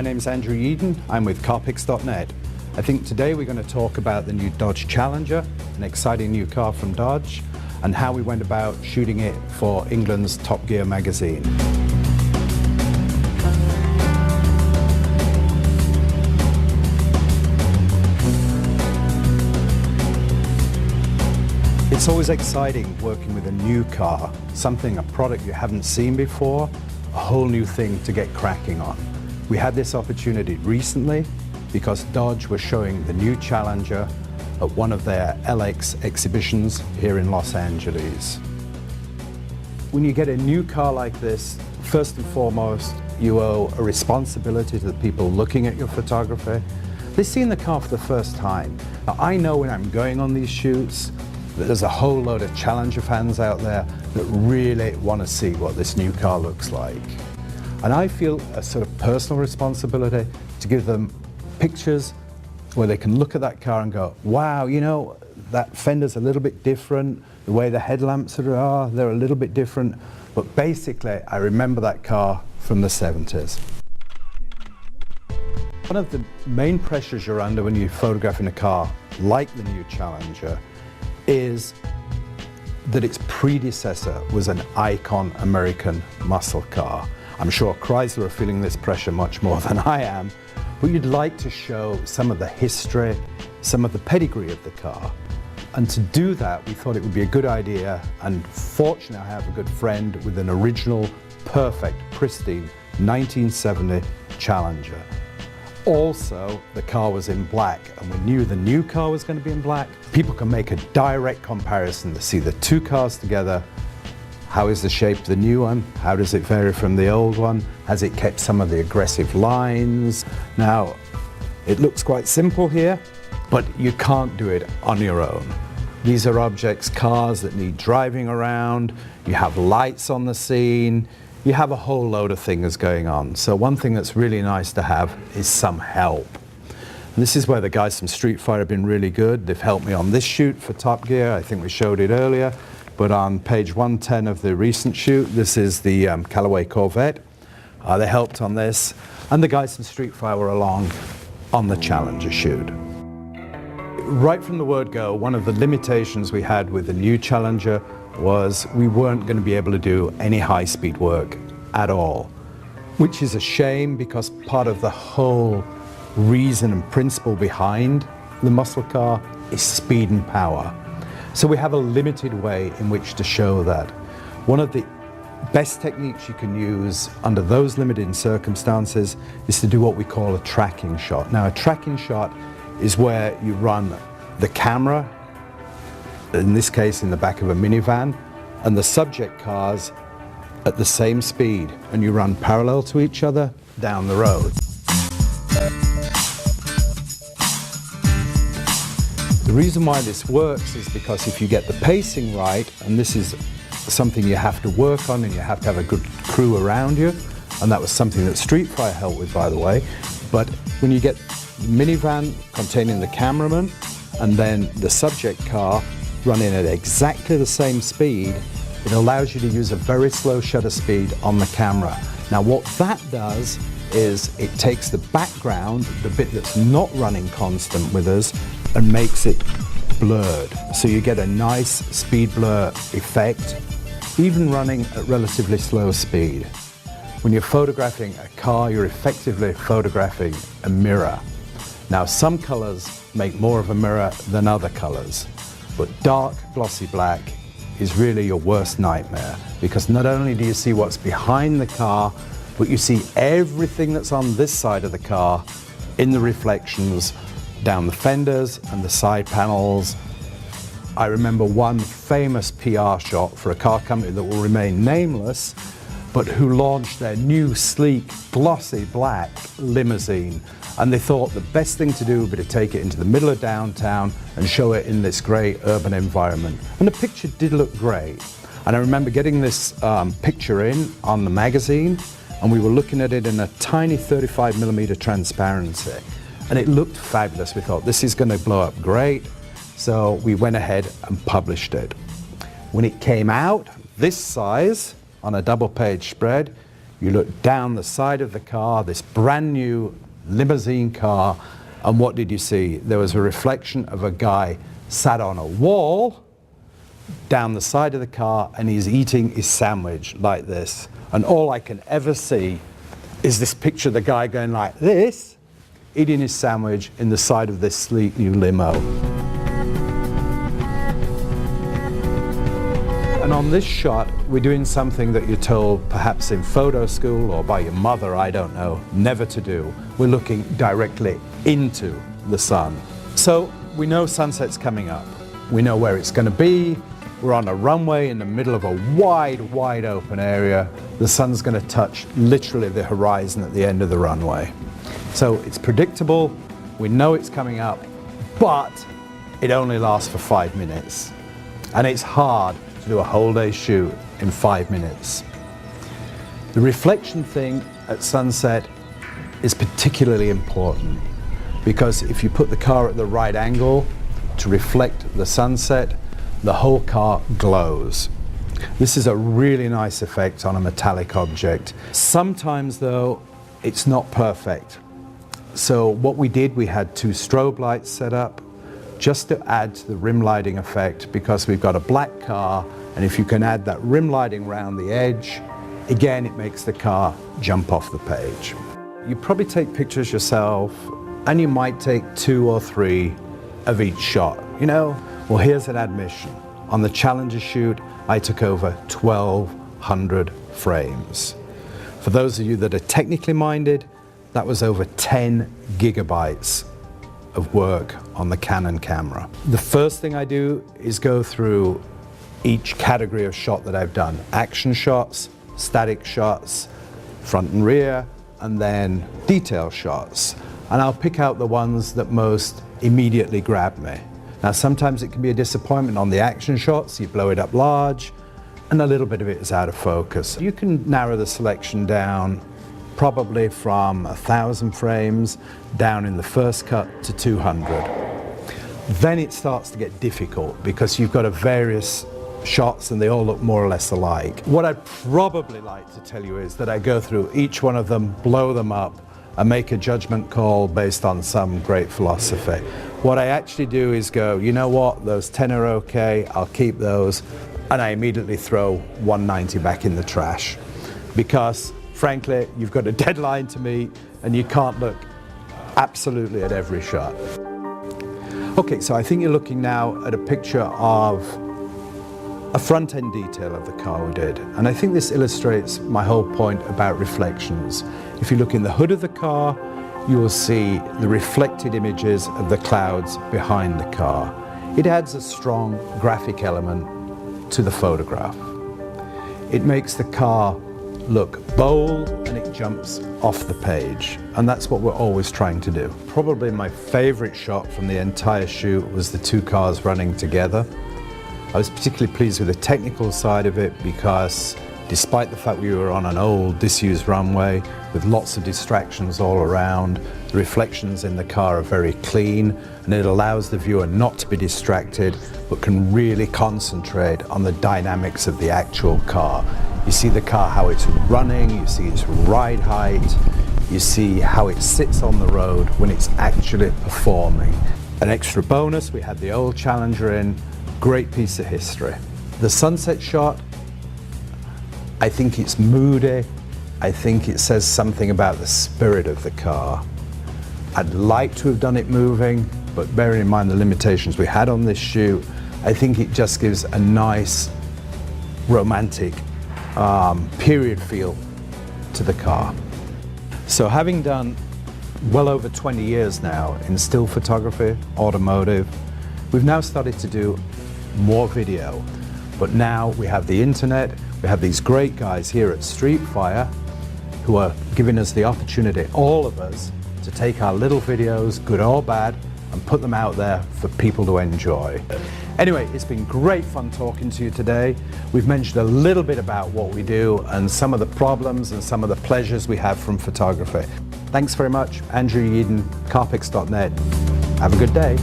my name's Andrew Eden. I'm with carpix.net. I think today we're going to talk about the new Dodge Challenger, an exciting new car from Dodge, and how we went about shooting it for England's Top Gear magazine. It's always exciting working with a new car, a product you haven't seen before, a whole new thing to get cracking on. We had this opportunity recently because Dodge was showing the new Challenger at one of their LX exhibitions here in Los Angeles. When you get a new car like this, first and foremost, you owe a responsibility to the people looking at your photography. They've seen the car for the first time. Now, I know when I'm going on these shoots, there's a whole load of Challenger fans out there that really want to see what this new car looks like. And I feel a sort of personal responsibility to give them pictures where they can look at that car and go, wow, you know, that fender's a little bit different, the way the headlamps are, they're a little bit different, but basically I remember that car from the 70s. One of the main pressures you're under when you're photographing a car like the new Challenger is that its predecessor was an icon American muscle car. I'm sure Chrysler are feeling this pressure much more than I am, but you'd like to show some of the history, some of the pedigree of the car. And to do that, we thought it would be a good idea, and fortunately I have a good friend with an original, perfect, pristine 1970 Challenger. Also, the car was in black, and we knew the new car was going to be in black. People can make a direct comparison to see the two cars together. How is the shape of the new one? How does it vary from the old one? Has it kept some of the aggressive lines? Now, it looks quite simple here, but you can't do it on your own. These are objects, cars that need driving around. You have lights on the scene. You have a whole load of things going on. So one thing that's really nice to have is some help. And this is where the guys from Street Fighter have been really good. They've helped me on this shoot for Top Gear. I think we showed it earlier. But on page 110 of the recent shoot, this is the Callaway Corvette. They helped on this. And the guys from Street Fighter were along on the Challenger shoot. Right from the word go, one of the limitations we had with the new Challenger was we weren't going to be able to do any high-speed work at all, which is a shame because part of the whole reason and principle behind the muscle car is speed and power. So we have a limited way in which to show that. One of the best techniques you can use under those limited circumstances is to do what we call a tracking shot. Now, a tracking shot is where you run the camera, in this case in the back of a minivan, and the subject cars at the same speed, and you run parallel to each other down the road. The reason why this works is because if you get the pacing right, and this is something you have to work on and you have to have a good crew around you, and that was something that Street Fighter helped with, by the way, but when you get the minivan containing the cameraman and then the subject car running at exactly the same speed, it allows you to use a very slow shutter speed on the camera. Now what that does is it takes the background, the bit that's not running constant with us, and makes it blurred. So you get a nice speed blur effect, even running at relatively slow speed. When you're photographing a car, you're effectively photographing a mirror. Now some colors make more of a mirror than other colors, but dark, glossy black is really your worst nightmare, because not only do you see what's behind the car, but you see everything that's on this side of the car in the reflections down the fenders and the side panels. I remember one famous PR shot for a car company that will remain nameless, but who launched their new sleek, glossy black limousine. And they thought the best thing to do would be to take it into the middle of downtown and show it in this great urban environment. And the picture did look great. And I remember getting this picture in on the magazine, and we were looking at it in a tiny 35mm transparency. And it looked fabulous. We thought, this is going to blow up great. So we went ahead and published it. When it came out, this size, on a double-page spread, You look down the side of the car, this brand new limousine car, and what did you see? There was a reflection of a guy sat on a wall down the side of the car, and he's eating his sandwich like this. And all I can ever see is this picture of the guy going like this, eating his sandwich in the side of this sleek new limo. And on this shot, we're doing something that you're told perhaps in photo school or by your mother, I don't know, never to do. We're looking directly into the sun. So we know sunset's coming up. We know where it's going to be. We're on a runway in the middle of a wide, wide open area. The sun's going to touch literally the horizon at the end of the runway. So it's predictable. We know it's coming up, but it only lasts for 5 minutes. And it's hard to do a whole day shoot in 5 minutes. The reflection thing at sunset is particularly important because if you put the car at the right angle to reflect the sunset, the whole car glows. This is a really nice effect on a metallic object. Sometimes though, it's not perfect. So what we did, we had 2 strobe lights set up just to add to the rim lighting effect because we've got a black car, and if you can add that rim lighting around the edge, again, it makes the car jump off the page. You probably take pictures yourself, and you might take 2 or 3 of each shot. You know, well, here's an admission. On the Challenger shoot, I took over 1,200 frames. For those of you that are technically minded, that was over 10 gigabytes of work on the Canon camera. The first thing I do is go through each category of shot that I've done. Action shots, static shots, front and rear, and then detail shots. And I'll pick out the ones that most immediately grab me. Now sometimes it can be a disappointment on the action shots, you blow it up large, and a little bit of it is out of focus. You can narrow the selection down probably from 1,000 frames down in the first cut to 200. Then it starts to get difficult because you've got various shots and they all look more or less alike. What I'd probably like to tell you is that I go through each one of them, blow them up, and make a judgment call based on some great philosophy. What I actually do is go, you know what, those 10 are okay, I'll keep those, and I immediately throw 190 back in the trash. Because frankly, you've got a deadline to meet and you can't look absolutely at every shot. Okay, so I think you're looking now at a picture of a front-end detail of the car we did. And I think this illustrates my whole point about reflections. If you look in the hood of the car, you will see the reflected images of the clouds behind the car. It adds a strong graphic element to the photograph. It makes the car look bold and it jumps off the page. And that's what we're always trying to do. Probably my favorite shot from the entire shoot was the 2 cars running together. I was particularly pleased with the technical side of it because despite the fact we were on an old disused runway with lots of distractions all around, the reflections in the car are very clean and it allows the viewer not to be distracted but can really concentrate on the dynamics of the actual car. You see the car, how it's running, you see its ride height, you see how it sits on the road when it's actually performing. An extra bonus, we had the old Challenger in, great piece of history. The sunset shot, I think it's moody, I think it says something about the spirit of the car. I'd like to have done it moving, but bearing in mind the limitations we had on this shoot, I think it just gives a nice romantic period feel to the car. So having done well over 20 years now in still photography, automotive, we've now started to do more video. But now we have the internet, we have these great guys here at Street Fire who are giving us the opportunity, all of us, to take our little videos, good or bad, and put them out there for people to enjoy. Anyway, it's been great fun talking to you today. We've mentioned a little bit about what we do and some of the problems and some of the pleasures we have from photography. Thanks very much. Andrew Yeadon, Carpix.net. Have a good day.